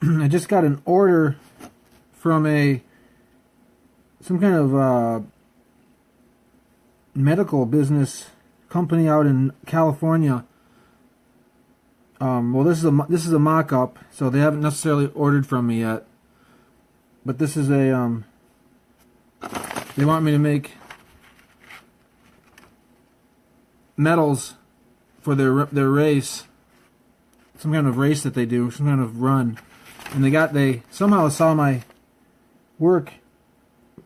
I just got an order from some kind of medical business company out in California. Well, this is a mock-up, so they haven't necessarily ordered from me yet. But this is they want me to make medals for their race, some kind of race that they do, some kind of run, and they somehow saw my work,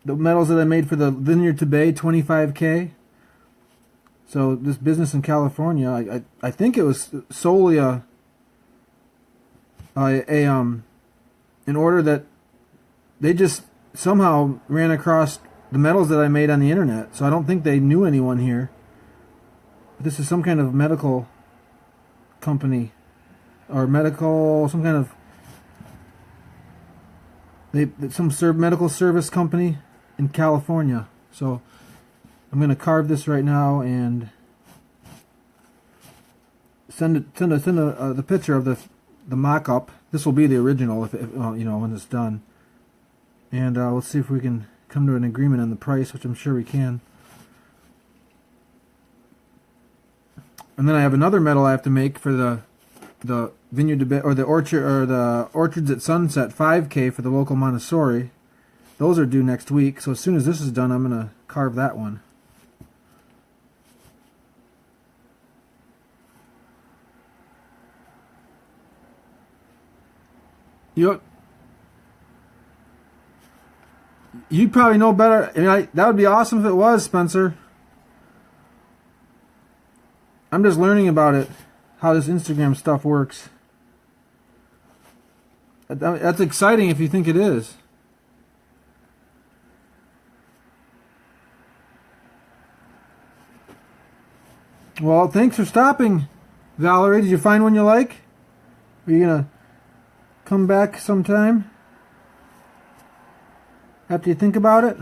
the medals that I made for the Vineyard to Bay 25K. So this business in California, I think it was solely an order that they just somehow ran across the medals that I made on the internet. So I don't think they knew anyone here. This is some kind of medical company, or some kind of medical service company in California. So I'm going to carve this right now and send the picture of the mock-up. This will be the original if when it's done. And we'll see if we can come to an agreement on the price, which I'm sure we can. And then I have another medal I have to make for the Vineyard to Bay, or the Orchards at Sunset 5K for the local Montessori. Those are due next week, so as soon as this is done, I'm going to carve that one. You probably know better. That would be awesome if it was, Spencer. I'm just learning about it, how this Instagram stuff works. That's exciting if you think it is. Well, thanks for stopping, Valerie. Did you find one you like? Are you going to come back sometime after you think about it?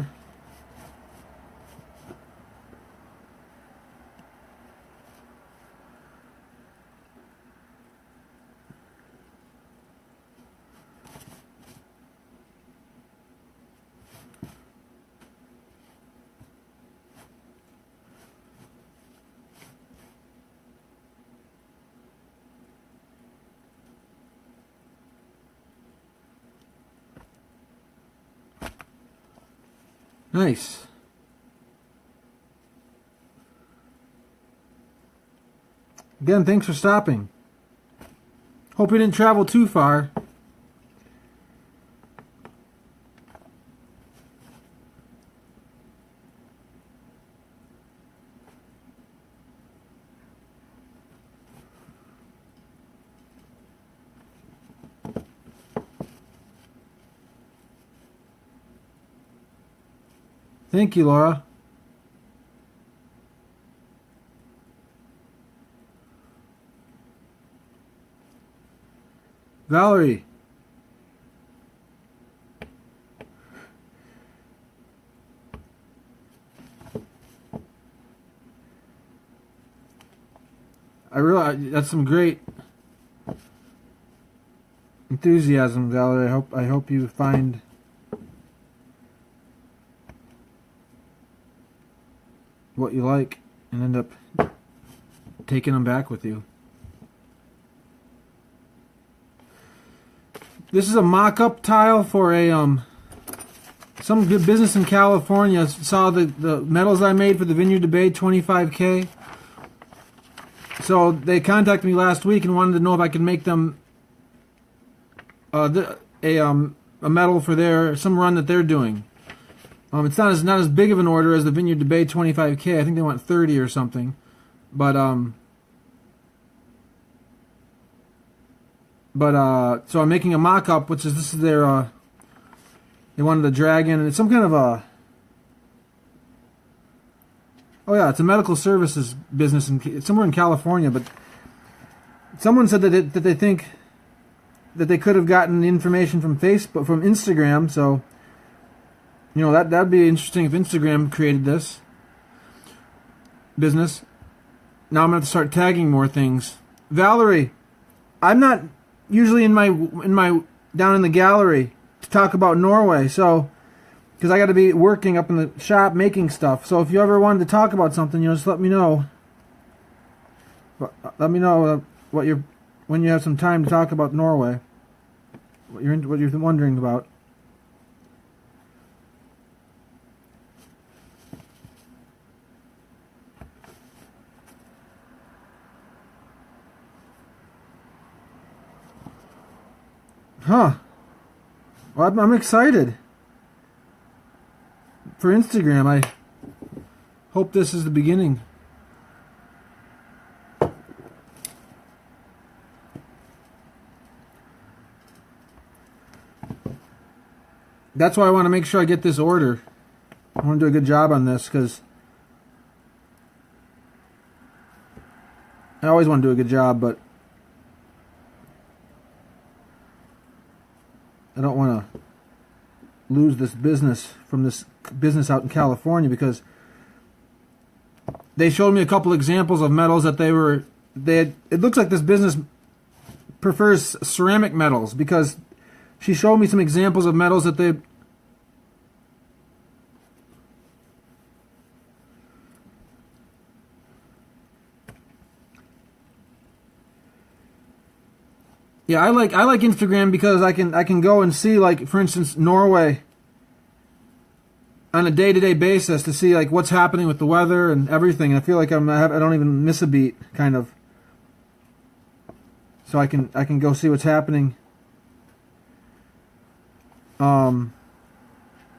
Nice. Again, thanks for stopping. Hope you didn't travel too far. Thank you, Laura. Valerie. I realize that's some great enthusiasm, Valerie. I hope you find what you like and end up taking them back with you. This is a mock-up tile for some good business in California. Saw the medals I made for the Vineyard to Bay 25K. So they contacted me last week and wanted to know if I could make them a medal for some run that they're doing. It's not as big of an order as the Vineyard to Bay 25K. I think they want 30 or something. But so I'm making a mock-up, this is their they wanted a dragon, and it's some kind of it's a medical services business it's somewhere in California. But someone said that they think that they could have gotten information from Facebook, from Instagram. So that'd be interesting if Instagram created this business. Now I'm going to have to start tagging more things. Valerie, I'm not usually in my down in the gallery to talk about Norway. So, because I got to be working up in the shop making stuff. So if you ever wanted to talk about something, just let me know. Let me know when you have some time to talk about Norway. What you're wondering about. Huh. Well, I'm excited. For Instagram, I hope this is the beginning. That's why I want to make sure I get this order. I want to do a good job on this because I always want to do a good job, but I don't want to lose this business from this business out in California, because they showed me a couple examples of metals that it looks like this business prefers ceramic metals, because she showed me some examples of metals that they Yeah, I like Instagram because I can go and see, like, for instance, Norway on a day-to-day basis to see, like, what's happening with the weather and everything. I feel like I don't even miss a beat, kind of. So I can go see what's happening. At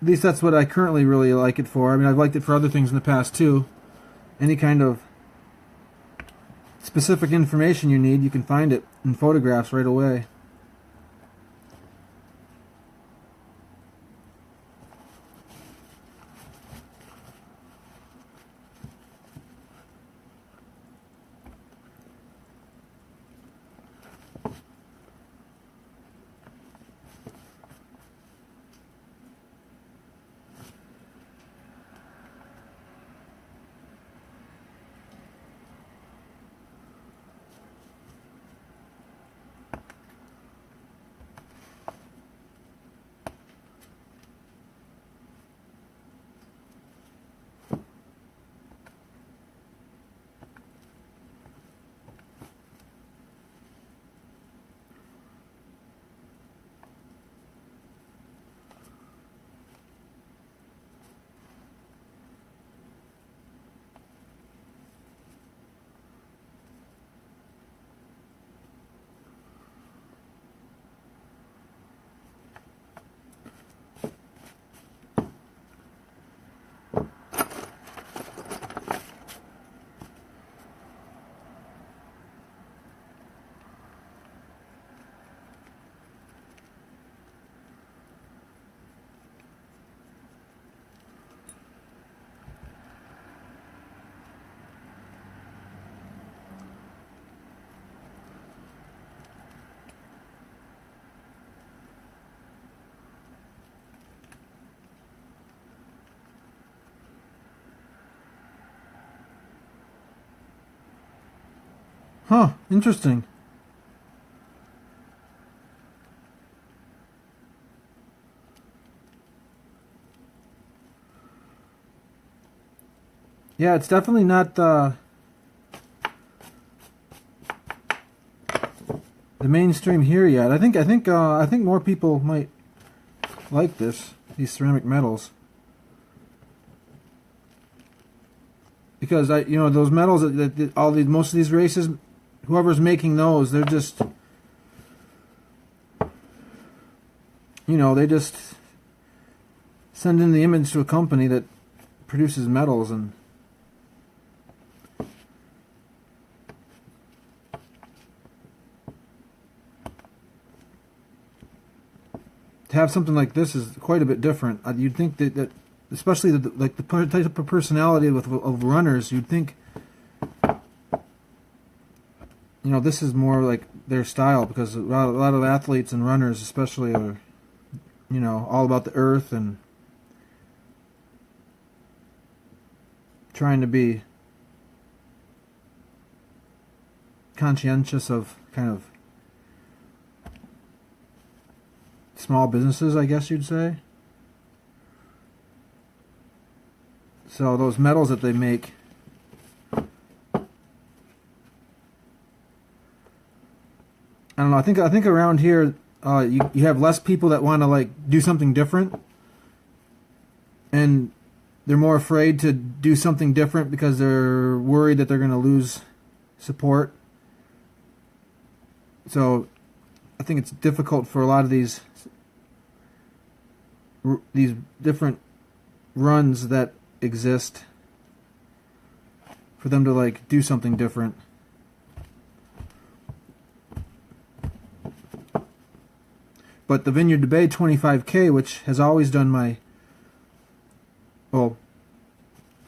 least that's what I currently really like it for. I mean, I've liked it for other things in the past too. Any kind of specific information you need, you can find it in photographs right away. Huh, interesting. Yeah, it's definitely not the mainstream here yet. I think more people might like these ceramic metals. Because those metals that most of these races, whoever's making those, they're just, they just send in the image to a company that produces metals, and to have something like this is quite a bit different. You'd think that especially the type of personality of runners, you'd think, this is more like their style, because a lot of athletes and runners especially are, all about the earth and trying to be conscientious of kind of small businesses, I guess you'd say. So those medals that they make, I don't know. I think around here, you have less people that want to like do something different, and they're more afraid to do something different because they're worried that they're going to lose support. So I think it's difficult for a lot of these different runs that exist for them to like do something different. But the Vineyard to Bay 25K, which has always done my, well,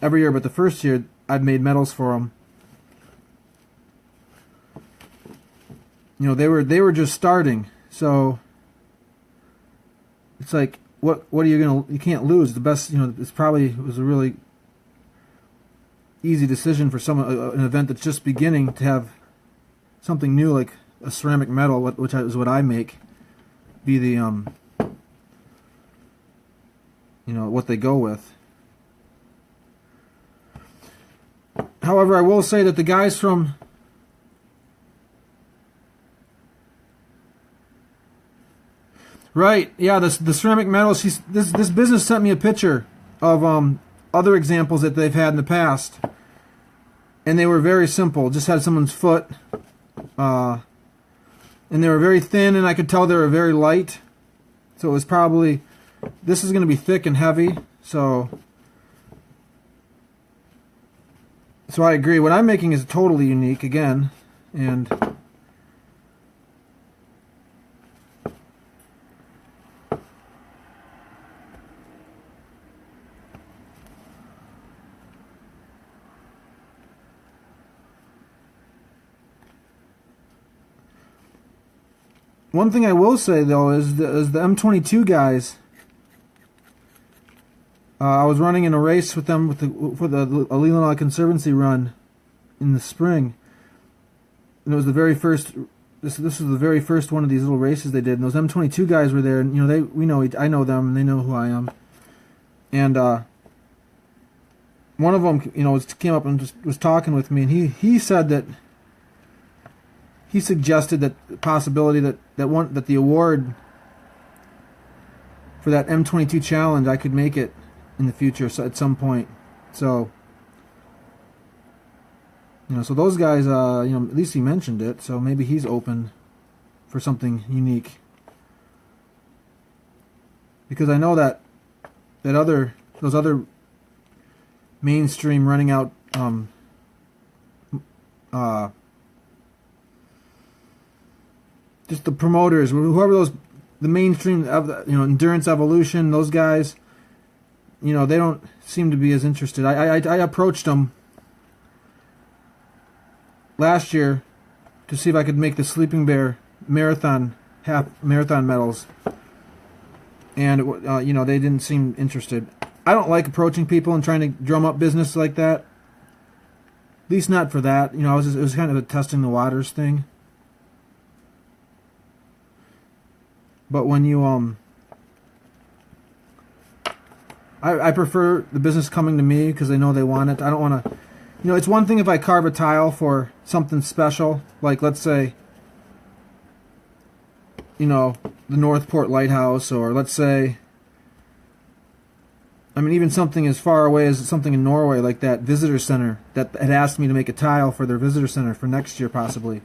every year but the first year I've made medals for them. You know, they were just starting, so it's like, what are you can't lose. The best, you know, it was a really easy decision for an event that's just beginning to have something new like a ceramic medal, which is what I make, be the you know, what they go with. However, I will say that the guys from right, yeah, the ceramic medals. This business sent me a picture of other examples that they've had in the past, and they were very simple. Just had someone's foot, and they were very thin, and I could tell they were very light. So it was probably, this is going to be thick and heavy. So I agree. What I'm making is totally unique again, and one thing I will say though is the M22 guys. I was running in a race with them for the Illinois Conservancy run in the spring, and it was the very first. This was the very first one of these little races they did. And those M22 guys were there, and you know I know them, and they know who I am. And one of them, you know, came up and just was talking with me, and he said that. He suggested that the possibility that the award for that M22 challenge, I could make it in the future, so at some point. So, you know, so those guys, you know, at least he mentioned it, so maybe he's open for something unique. Because I know that those other mainstream running out just the promoters, whoever the mainstream of you know, Endurance Evolution, those guys, you know, they don't seem to be as interested. I approached them last year to see if I could make the Sleeping Bear half marathon medals, and you know, they didn't seem interested. I don't like approaching people and trying to drum up business like that. At least not for that. You know, it was kind of a testing the waters thing. But when you I prefer the business coming to me because they know they want it. I don't want to, you know, it's one thing if I carve a tile for something special, like let's say, you know, the Northport Lighthouse, or let's say, I mean, even something as far away as something in Norway, like that visitor center that had asked me to make a tile for their visitor center for next year possibly.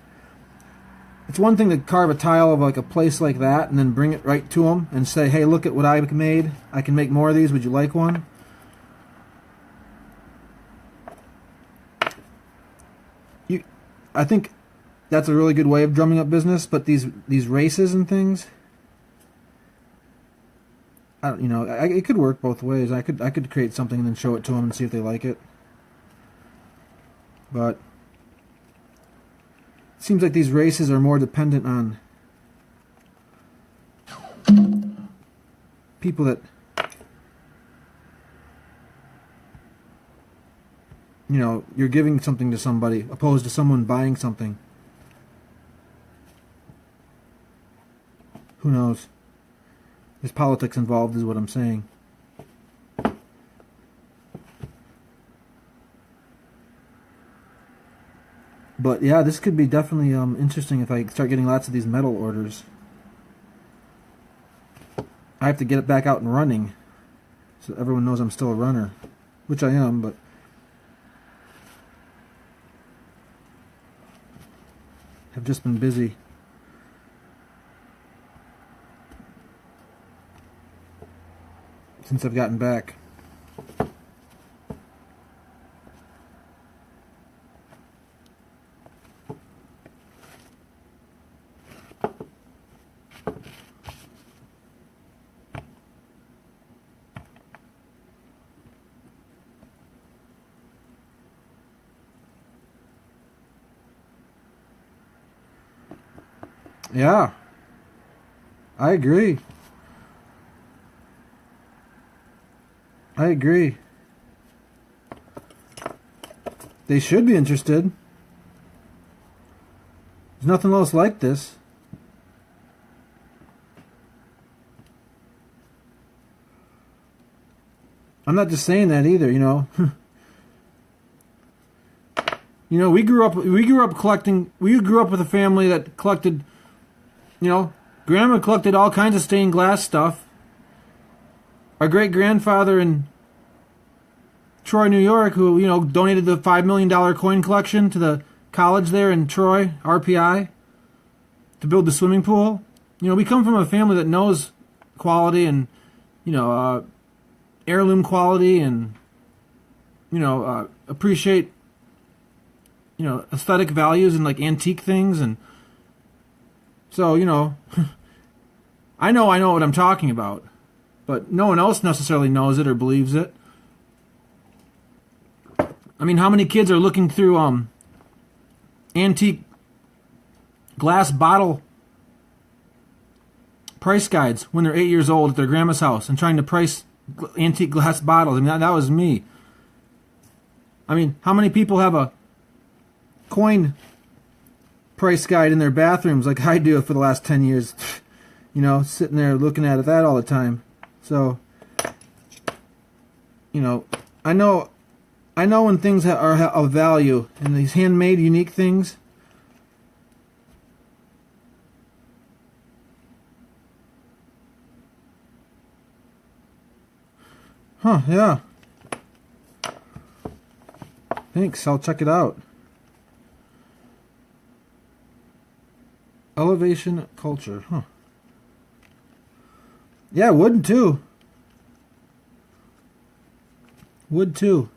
It's one thing to carve a tile of like a place like that and then bring it right to them and say, hey, look at what I made. I can make more of these. Would you like one? I think that's a really good way of drumming up business, but these races and things, you know, it could work both ways. I could create something and then show it to them and see if they like it. But it seems like these races are more dependent on people that, you know, you're giving something to somebody opposed to someone buying something. Who knows? There's politics involved, is what I'm saying. But yeah, this could be definitely interesting if I start getting lots of these medal orders. I have to get it back out and running, so everyone knows I'm still a runner, which I am, but have just been busy. Since I've gotten back. Yeah, I agree. I agree. They should be interested. There's nothing else like this. I'm not just saying that either, you know. You know, we grew up collecting. We grew up with a family that collected. You know, Grandma collected all kinds of stained glass stuff. Our great-grandfather in Troy, New York, who, you know, donated the $5 million coin collection to the college there in Troy, RPI, to build the swimming pool. You know, we come from a family that knows quality and, you know, heirloom quality and, you know, appreciate, you know, aesthetic values and, like, antique things. And so, you know, I know what I'm talking about. But no one else necessarily knows it or believes it. I mean, how many kids are looking through antique glass bottle price guides when they're 8 years old at their grandma's house and trying to price antique glass bottles? I mean, that was me. I mean, how many people have a coin price guide in their bathrooms like I do for the last 10 years? You know, sitting there looking at that all the time. So, you know, I know when things are of value, and these handmade, unique things. Huh, yeah. Thanks, I'll check it out. Elevation culture, huh. Yeah, wood too. Wood too.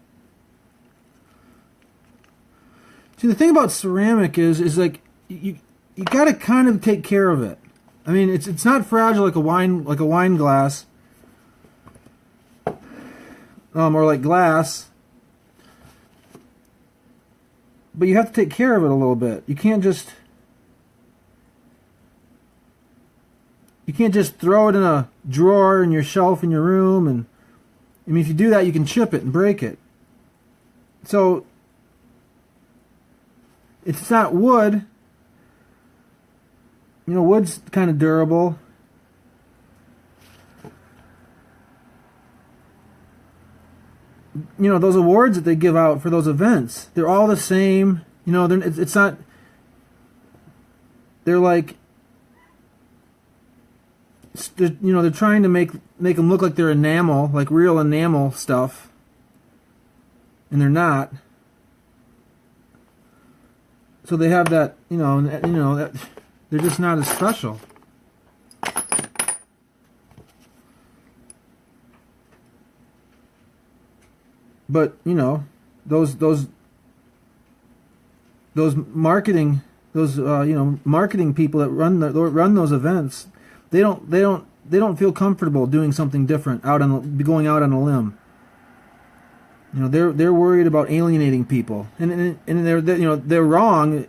See, the thing about ceramic is like you got to kind of take care of it. I mean, it's not fragile like a wine glass, or like glass. But you have to take care of it a little bit. You can't just throw it in a drawer in your shelf in your room. And I mean, if you do that, you can chip it and break it. So it's not wood. You know, wood's kind of durable. You know, those awards that they give out for those events, they're all the same. You know, it's not. They're like. You know, they're trying to make them look like they're enamel, like real enamel stuff, and they're not. So they have that, you know, that they're just not as special. But you know, those marketing marketing people that run those events. They don't feel comfortable doing something different, going out on a limb. You know, they're worried about alienating people, and they're wrong.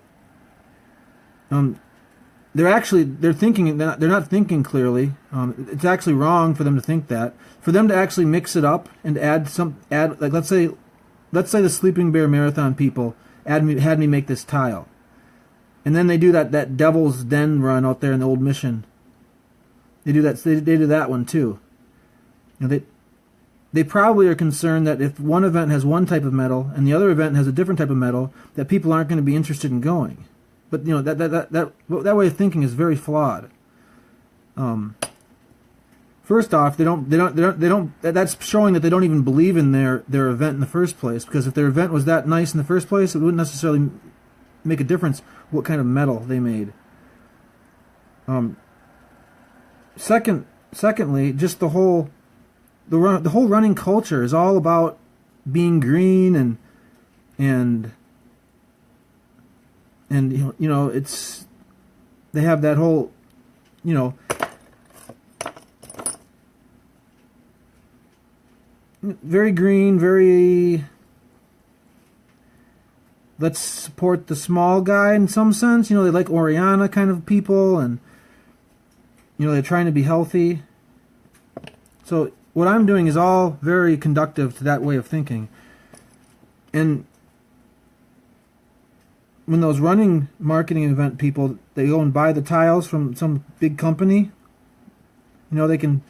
They're thinking they're not thinking clearly. It's actually wrong for them to think that. For them to actually mix it up and add like let's say the Sleeping Bear Marathon people had me make this tile, and then they do that Devil's Den run out there in the Old Mission. They do that. They do that one too. You know, they probably are concerned that if one event has one type of metal and the other event has a different type of metal, that people aren't going to be interested in going. But you know that way of thinking is very flawed. First off, they don't. That's showing that they don't even believe in their event in the first place. Because if their event was that nice in the first place, it wouldn't necessarily make a difference what kind of metal they made. Secondly, just the whole running culture is all about being green and you know it's they have that whole very green, very let's support the small guy in some sense. You know, they like Oriana kind of people, and you know they're trying to be healthy. So what I'm doing is all very conductive to that way of thinking. And when those running marketing event people, they go and buy the tiles from some big company, you know, they can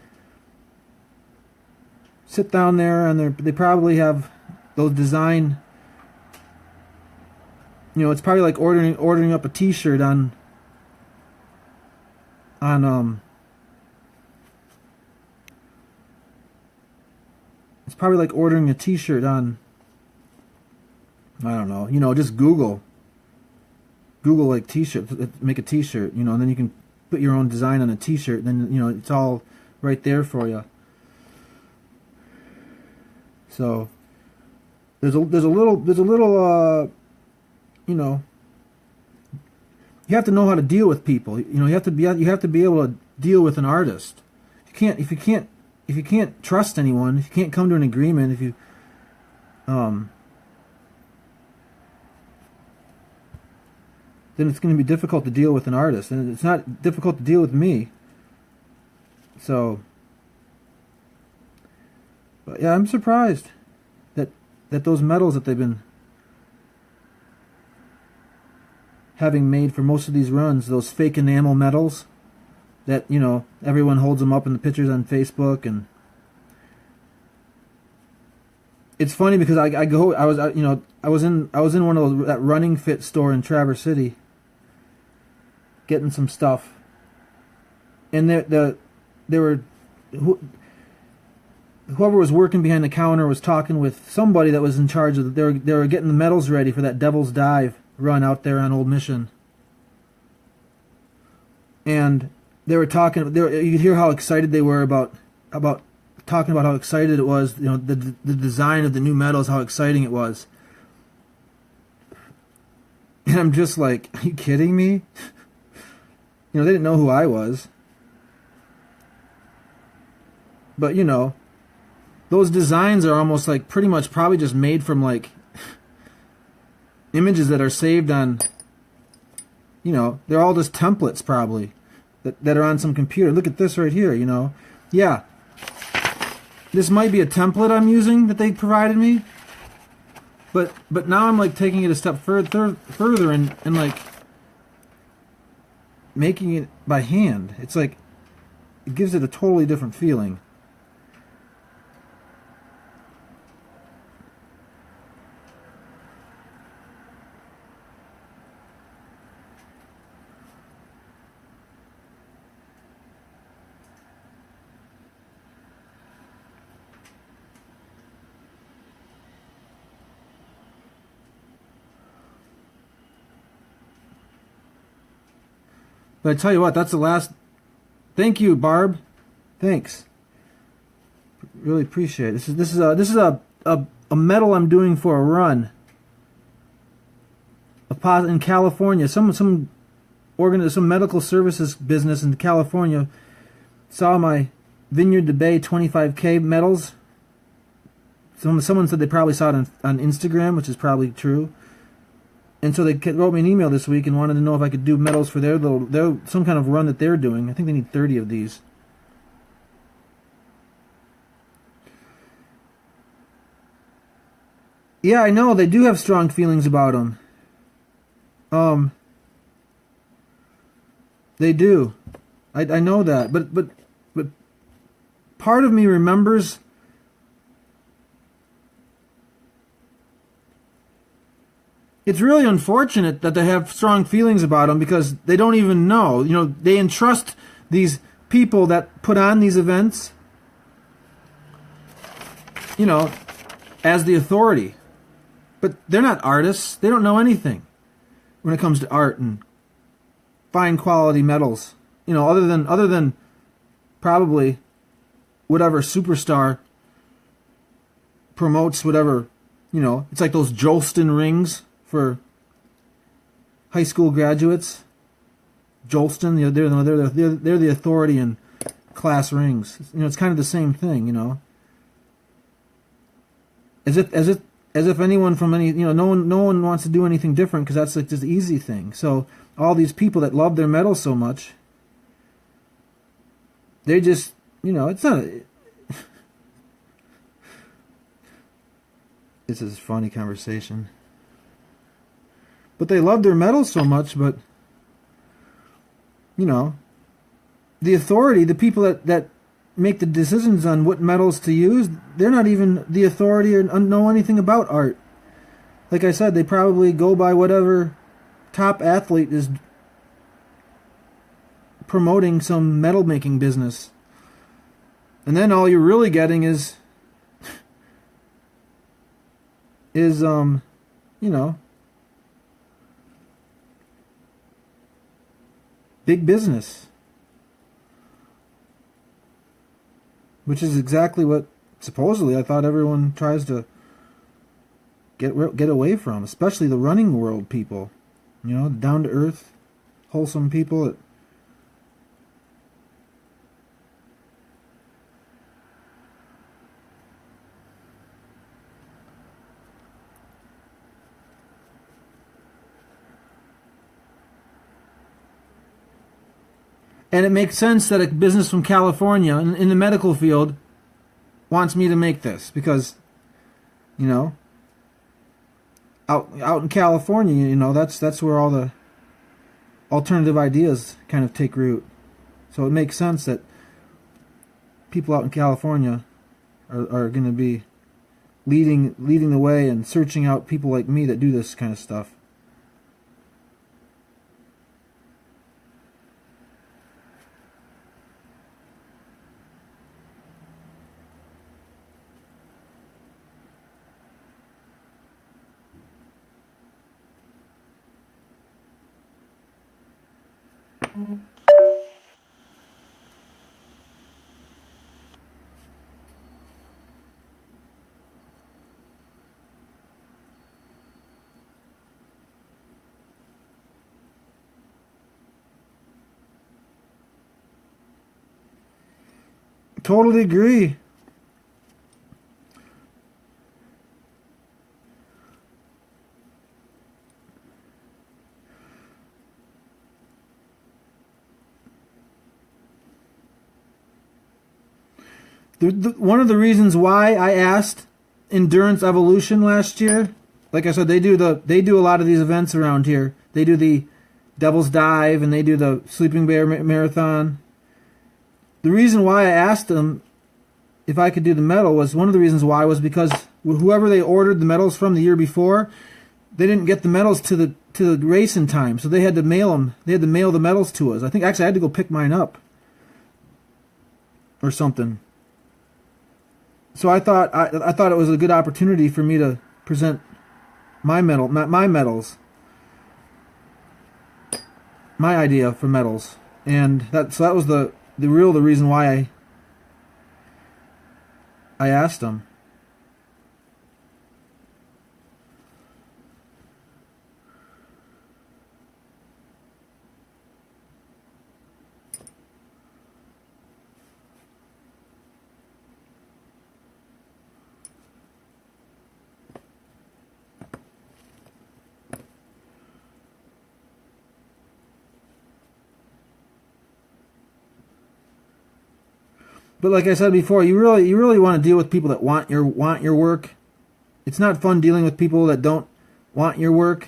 sit down there and they probably have those design, you know, it's probably like ordering up a t-shirt on it's probably like ordering a t-shirt on, I don't know, you know, just Google like t-shirt, make a t-shirt, you know, and then you can put your own design on a t-shirt, then, you know, it's all right there for you. So there's a little you know, you have to know how to deal with people. You know, you have to be able to deal with an artist. If you can't trust anyone, if you can't come to an agreement, if you then it's going to be difficult to deal with an artist, and it's not difficult to deal with me. So, but yeah, I'm surprised that those metals that they've been having made for most of these runs, those fake enamel metals, that, you know, everyone holds them up in the pictures on Facebook, and it's funny because I was in one of that running fit store in Traverse City, getting some stuff, and whoever was working behind the counter was talking with somebody that was in charge of they were getting the metals ready for that Devil's Dive run out there on Old Mission, and they were talking. You could hear how excited they were about talking about how excited it was. You know, the design of the new metals, how exciting it was. And I'm just like, are you kidding me? You know, they didn't know who I was. But you know, those designs are almost like pretty much probably just made from like images that are saved on, you know, they're all just templates probably that are on some computer. Look at this right here, you know. Yeah. This might be a template I'm using that they provided me. But now I'm like taking it a step further and like making it by hand. It's like it gives it a totally different feeling. But I tell you what, that's the last. Thank you, Barb. Thanks. Really appreciate it. This is a medal I'm doing for a run. In California, some medical services business in California saw my Vineyard to Bay 25K medals. Someone said they probably saw it on Instagram, which is probably true. And so they wrote me an email this week and wanted to know if I could do medals for their some kind of run that they're doing. I think they need 30 of these. Yeah, I know they do have strong feelings about them. They do. I know that, but part of me remembers it's really unfortunate that they have strong feelings about them because they don't even know. You know, they entrust these people that put on these events, you know, as the authority. But they're not artists. They don't know anything when it comes to art and fine quality metals. You know, other than probably whatever superstar promotes whatever, you know, it's like those Jolston rings for high school graduates. Jolston, you know, they're the authority in class rings. You know, it's kind of the same thing, you know. As if anyone from any, you know, no one wants to do anything different because that's like just the easy thing. So all these people that love their metal so much, they just, you know, it's not. This is a funny conversation. But they love their metal so much, but you know, the authority, the people that make the decisions on what metals to use, they're not even the authority or know anything about art. Like I said, they probably go by whatever top athlete is promoting some metal making business. And then all you're really getting is you know, big business. Which is exactly what, supposedly, I thought everyone tries to get away from, especially the running world people. You know, down-to-earth, wholesome people that and it makes sense that a business from California in the medical field wants me to make this because, you know, out in California, you know, that's where all the alternative ideas kind of take root. So it makes sense that people out in California are going to be leading the way and searching out people like me that do this kind of stuff. Totally agree. One of the reasons why I asked Endurance Evolution last year, like I said, they do a lot of these events around here. They do the Devil's Dive and they do the Sleeping Bear Marathon. The reason why I asked them if I could do the medal was one of the reasons why was because whoever they ordered the medals from the year before, they didn't get the medals to the race in time, so they had to mail them. They had to mail the medals to us. I think actually I had to go pick mine up or something. So I thought it was a good opportunity for me to present my medals, my idea for medals, and that was the reason why I asked them. But like I said before, you really want to deal with people that want your work. It's not fun dealing with people that don't want your work,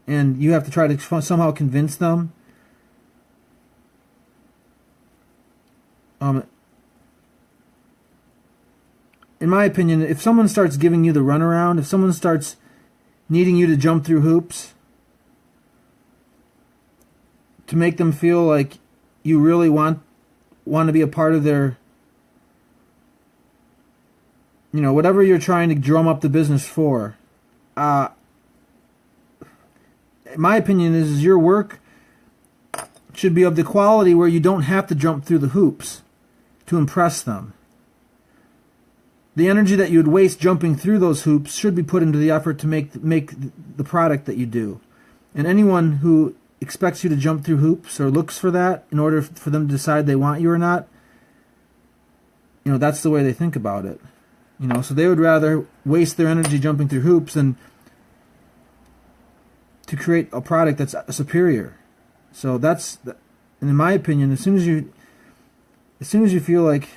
and you have to try to somehow convince them. In my opinion, if someone starts giving you the runaround, if someone starts needing you to jump through hoops to make them feel like you really want to be a part of their, whatever you're trying to drum up the business for, my opinion is your work should be of the quality where you don't have to jump through the hoops to impress them. The energy that you would waste jumping through those hoops should be put into the effort to make the product that you do. And anyone who expects you to jump through hoops or looks for that in order for them to decide they want you or not, that's the way they think about it. So they would rather waste their energy jumping through hoops than to create a product that's superior. So and in my opinion, as soon as you feel like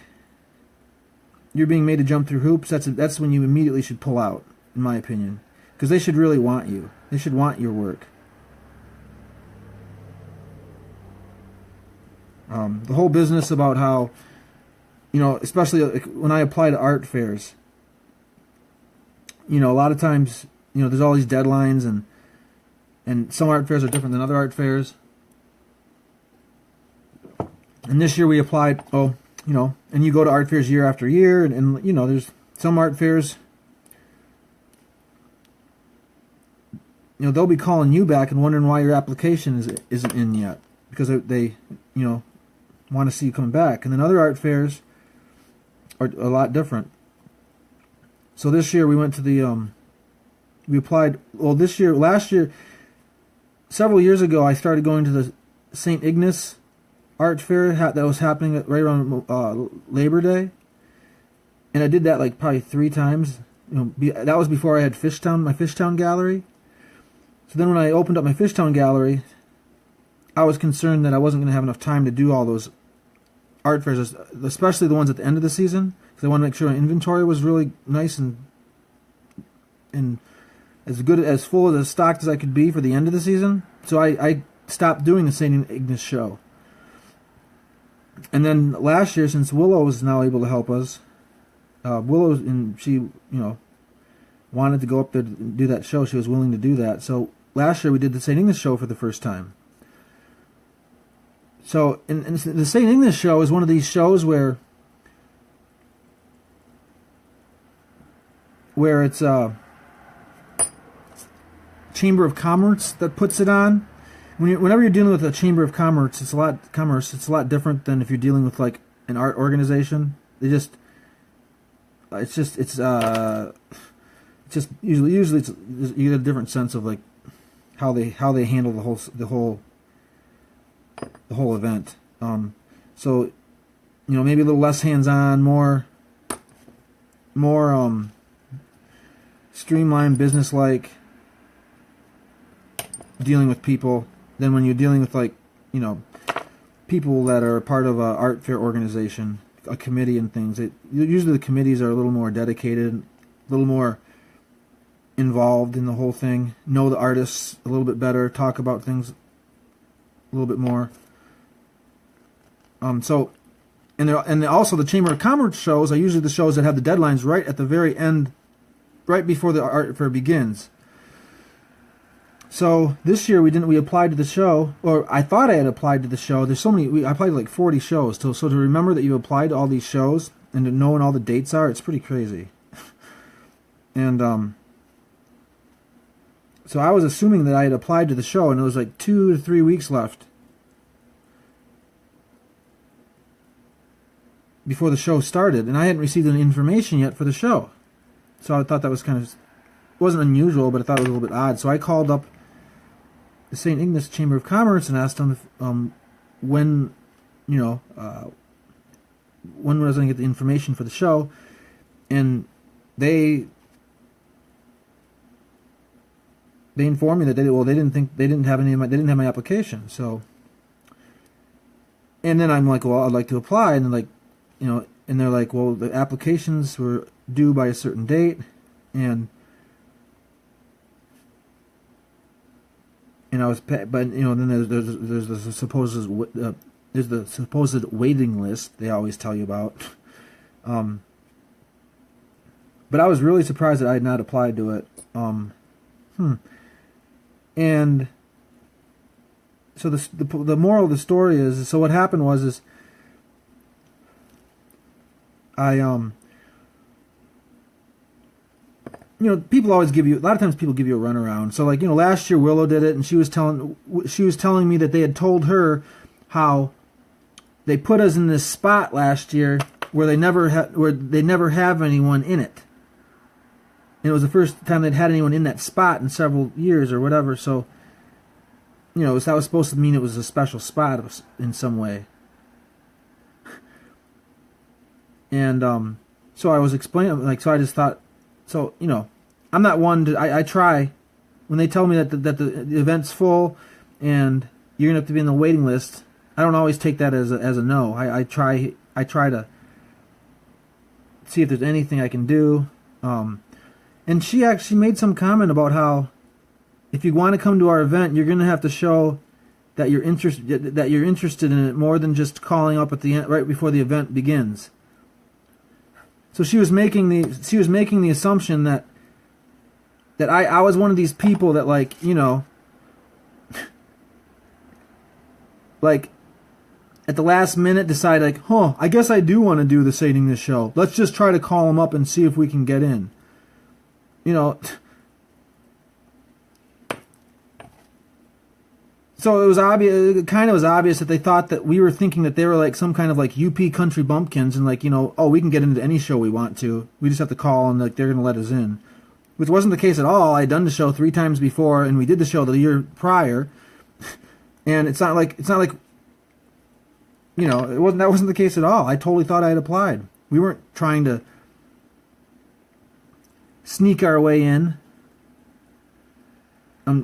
you're being made to jump through hoops, that's when you immediately should pull out, in my opinion, because they should really want you. They should want your work. The whole business about how, especially when I apply to art fairs, a lot of times, there's all these deadlines, and some art fairs are different than other art fairs. And this year we applied, and you go to art fairs year after year, and there's some art fairs, they'll be calling you back and wondering why your application isn't in yet, because they want to see you coming back. And then other art fairs are a lot different. So this year we went to we applied, last year, several years ago, I started going to the St. Ignace art fair that was happening right around Labor Day, and I did that like probably 3 times. That was before I had my Fishtown gallery. So then when I opened up my Fishtown gallery, I was concerned that I wasn't going to have enough time to do all those art fairs, especially the ones at the end of the season, because I wanted to make sure my inventory was really nice and as good, as full of the stocked as I could be for the end of the season. So I stopped doing the St. Ignace show. And then last year, since Willow was now able to help us, she wanted to go up there to do that show. She was willing to do that. So last year we did the St. Ignace show for the first time. So and the St. Ignace show is one of these shows where it's Chamber of Commerce that puts it on. Whenever you're dealing with a Chamber of Commerce, it's a lot different than if you're dealing with like an art organization. It's usually you get a different sense of like how they handle the whole event. So maybe a little less hands-on, more streamlined, business-like dealing with people than when you're dealing with people that are part of an art fair organization, a committee and things. Usually the committees are a little more dedicated, a little more involved in the whole thing, know the artists a little bit better, talk about things a little bit more. And also the Chamber of Commerce shows are usually the shows that have the deadlines right at the very end, right before the art fair begins. So this year we applied to the show, or I thought I had applied to the show. There's so many. I applied to like 40 shows. So to remember that you applied to all these shows and to know when all the dates are, it's pretty crazy. And so I was assuming that I had applied to the show, and it was like 2 to 3 weeks left before the show started, and I hadn't received any information yet for the show. So I thought that was it wasn't unusual, but I thought it was a little bit odd. So I called up the St. Ignace Chamber of Commerce and asked them when was I going to get the information for the show, and they informed me that they didn't have my application. So, and then I'm like, well, I'd like to apply, and they're like, and they're like, well, the applications were due by a certain date, and I was, but then there's the supposed there's the supposed waiting list they always tell you about. But I was really surprised that I had not applied to it. And so the moral of the story is, so what happened was I people always give you, a lot of times people give you a runaround. So like, last year Willow did it, and she was telling me that they had told her how they put us in this spot last year where they never have anyone in it. And it was the first time they'd had anyone in that spot in several years or whatever. So, that was supposed to mean it was a special spot in some way. And so I was explaining, like, so I just thought, so, I'm not one to, I try, when they tell me that the event's full and you're going to have to be in the waiting list, I don't always take that as a no. I try to see if there's anything I can do. And she actually made some comment about how if you want to come to our event, you're going to have to show that you're interested in it more than just calling up at the end, right before the event begins. So she was making the assumption that I was one of these people that, like, like at the last minute decide, like, I guess I do want to do the Sating This show. Let's just try to call them up and see if we can get in. So it was obvious. It kind of was obvious that they thought that we were thinking that they were like some kind of like UP country bumpkins, and like, we can get into any show we want to. We just have to call, and like they're gonna let us in, which wasn't the case at all. I'd done the show 3 times before, and we did the show the year prior, and it's not like that wasn't the case at all. I totally thought I had applied. We weren't trying to sneak our way in.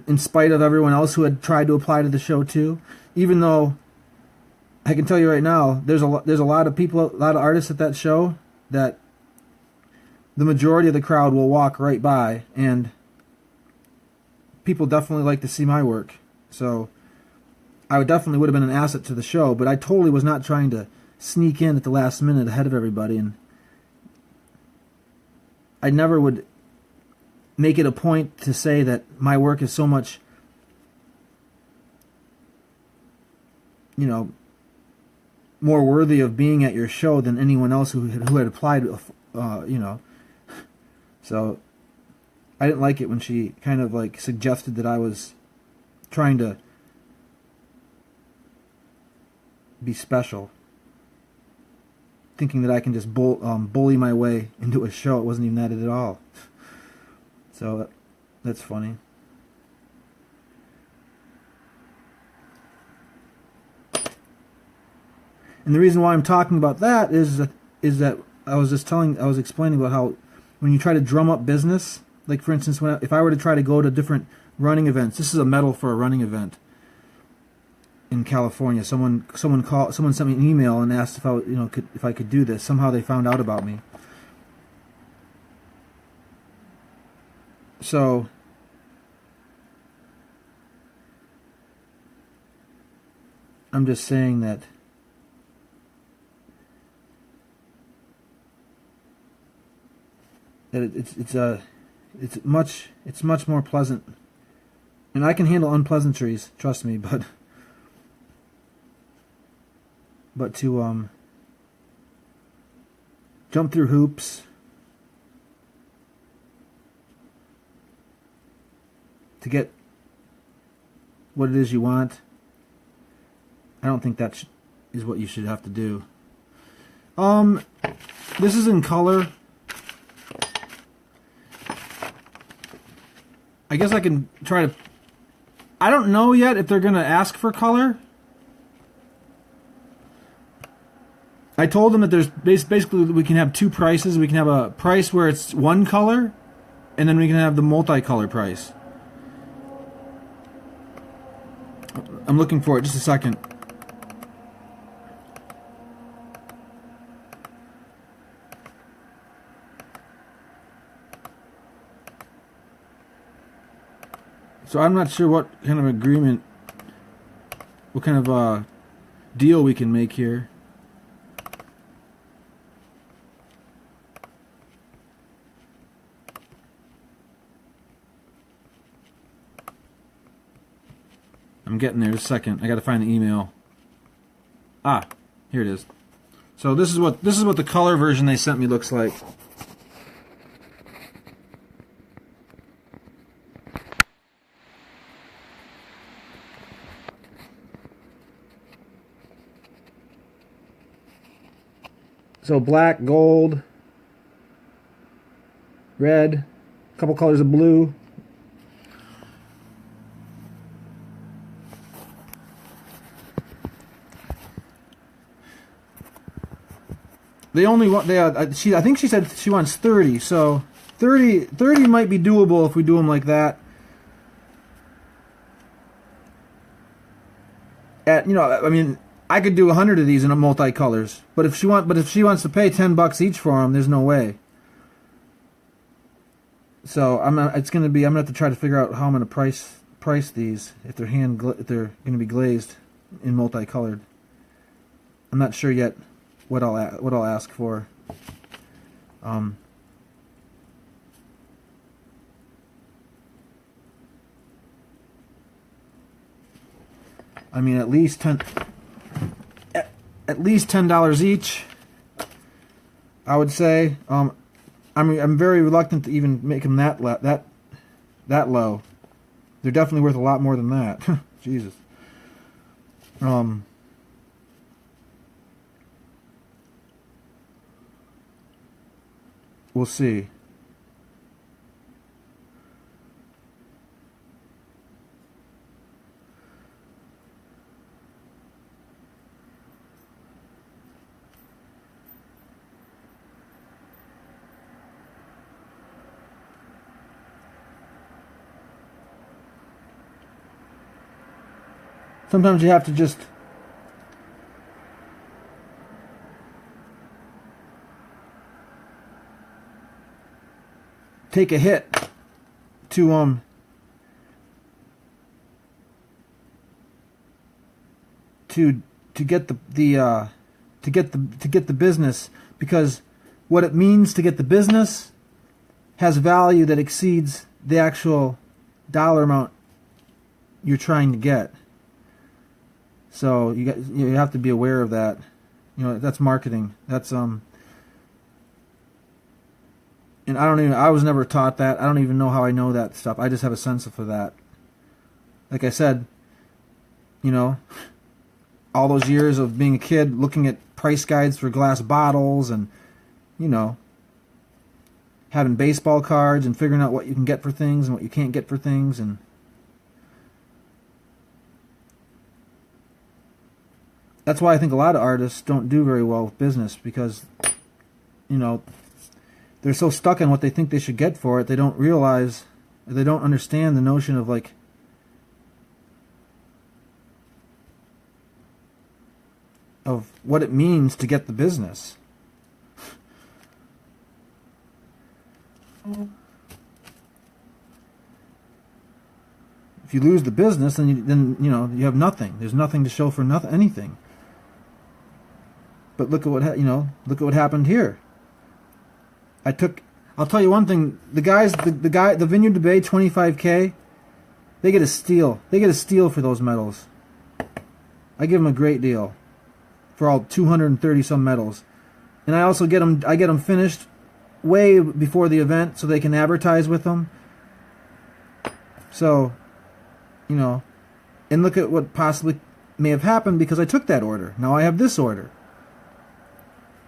In spite of everyone else who had tried to apply to the show too, even though I can tell you right now, there's a lot of people, a lot of artists at that show that the majority of the crowd will walk right by, and people definitely like to see my work. So I definitely would have been an asset to the show, but I totally was not trying to sneak in at the last minute ahead of everybody, and I never would make it a point to say that my work is so much, more worthy of being at your show than anyone else who had applied, So I didn't like it when she kind of like suggested that I was trying to be special, thinking that I can just bully my way into a show. It wasn't even that at all. So that's funny. And the reason why I'm talking about that is that I was explaining about how when you try to drum up business, like for instance, if I were to try to go to different running events, this is a medal for a running event in California. Someone sent me an email and asked if I could do this. Somehow they found out about me. So I'm just saying that it's much more pleasant, and I can handle unpleasantries, trust me, but to jump through hoops to get what it is you want, I don't think that is what you should have to do. This is in color. I guess I can try to... I don't know yet if they're going to ask for color. I told them that there's basically we can have 2 prices. We can have a price where it's one color, and then we can have the multicolor price. I'm looking for it. Just a second. So I'm not sure what kind of agreement, what kind of deal we can make here. I'm getting there. Just a second. I got to find the email. Ah, here it is. So this is what the color version they sent me looks like. So black, gold, red, a couple colors of blue. They only want I think she said she wants 30. So 30 might be doable if we do them like that. I mean, I could do 100 of these in a multicolors, but if she wants to pay $10 each for them, there's no way. So I'm gonna have to try to figure out how I'm gonna price these if they're gonna be glazed in multicolored. I'm not sure yet what I'll ask for. I mean, at least $10 each, I would say. I'm very reluctant to even make them that low. They're definitely worth a lot more than that. Jesus. We'll see. Sometimes you have to just take a hit to get the business, because what it means to get the business has value that exceeds the actual dollar amount you're trying to get. So you have to be aware of that. That's marketing. That's and I was never taught that. I don't even know how I know that stuff. I just have a sense for that. Like I said, all those years of being a kid looking at price guides for glass bottles and having baseball cards and figuring out what you can get for things and what you can't get for things, and that's why I think a lot of artists don't do very well with business, because they're so stuck in what they think they should get for it, they don't realize, they don't understand the notion of of what it means to get the business. If you lose the business, then you have nothing. There's nothing to show for anything. But look at what happened here. I'll tell you one thing. The Vineyard de Bay 25K, they get a steal. They get a steal for those medals. I give them a great deal for all 230 some medals, and I also get them. I get them finished way before the event so they can advertise with them. So, and look at what possibly may have happened because I took that order. Now I have this order.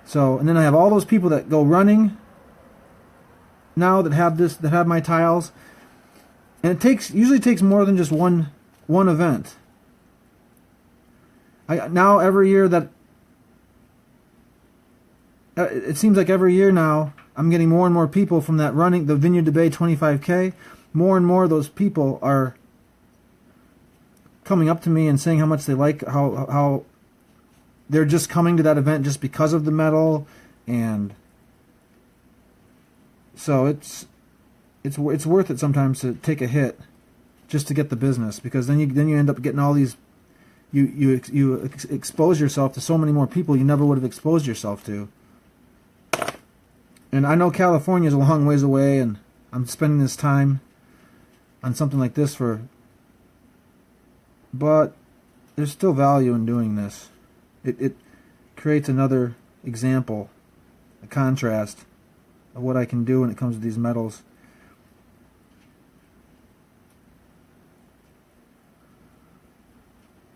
So, and then I have all those people that go running now that have my tiles, and it usually takes more than just one event. Now every year that it seems like every year now I'm getting more and more people from that running the Vineyard de Bay 25K. More and more of those people are coming up to me and saying how much they like how they're just coming to that event just because of the medal, and so it's worth it sometimes to take a hit just to get the business, because then you end up getting all these you expose yourself to so many more people you never would have exposed yourself to. And I know California is a long ways away, and I'm spending this time on something like this but there's still value in doing this. It creates another example, a contrast of what I can do when it comes to these metals.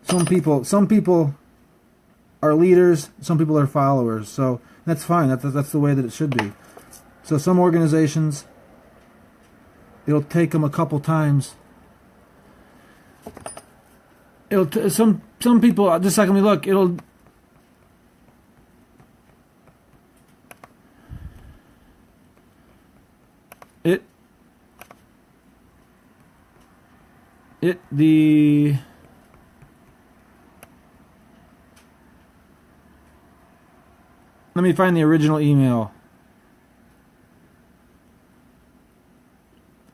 Some people are leaders, some people are followers, so that's fine. That's the way that it should be. So some organizations, it'll take them a couple times. Some people, just like me, look, let me find the original email.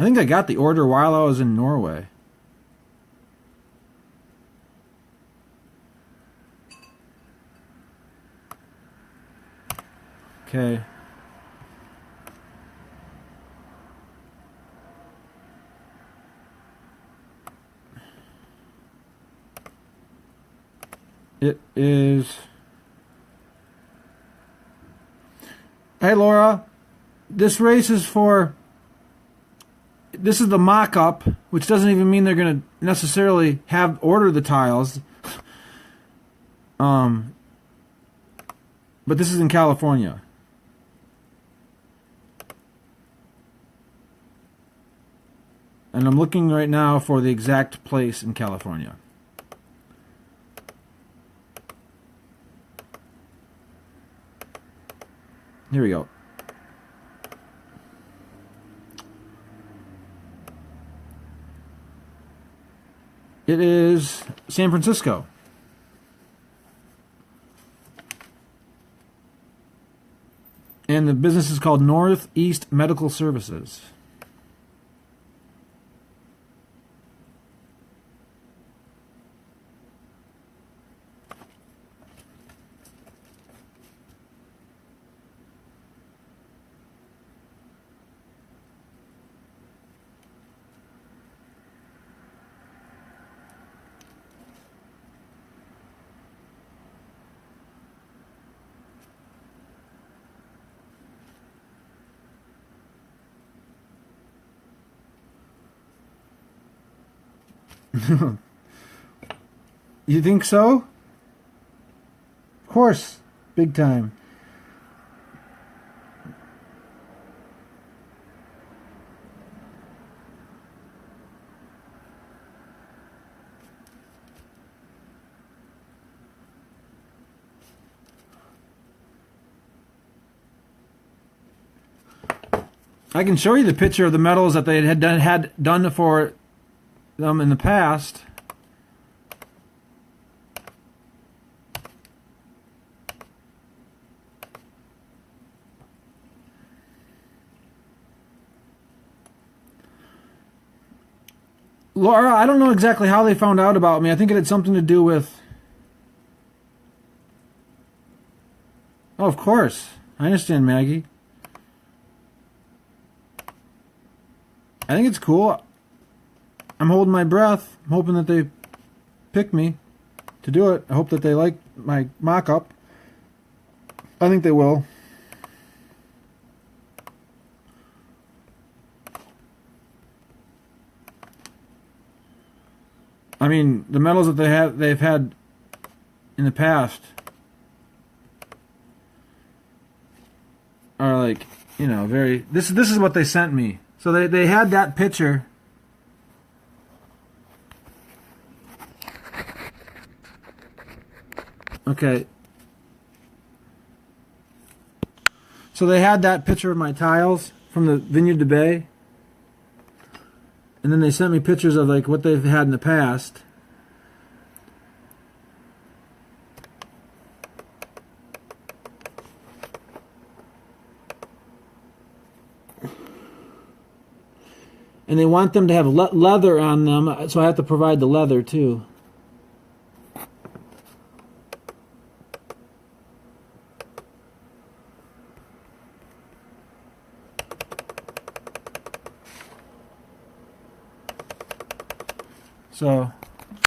I think I got the order while I was in Norway. Okay. It is... Hey, Laura. This race is for... This is the mock-up, which doesn't even mean they're going to necessarily order the tiles. But this is in California. And I'm looking right now for the exact place in California. Here we go. It is San Francisco. And the business is called Northeast Medical Services. You think so? Of course, big time. I can show you the picture of the metals that they had done for them in the past. Laura, I don't know exactly how they found out about me. I think it had something to do with... Oh, of course. I understand, Maggie. I think it's cool. I'm holding my breath. I'm hoping that they pick me to do it. I hope that they like my mock-up. I think they will. I mean, the metals that they've had in the past are like, you know, very... This is what they sent me. So they had that picture. Okay. So they had that picture of my tiles from the Vineyard de Bay. And then they sent me pictures of like what they've had in the past. And they want them to have leather on them, so I have to provide the leather too. So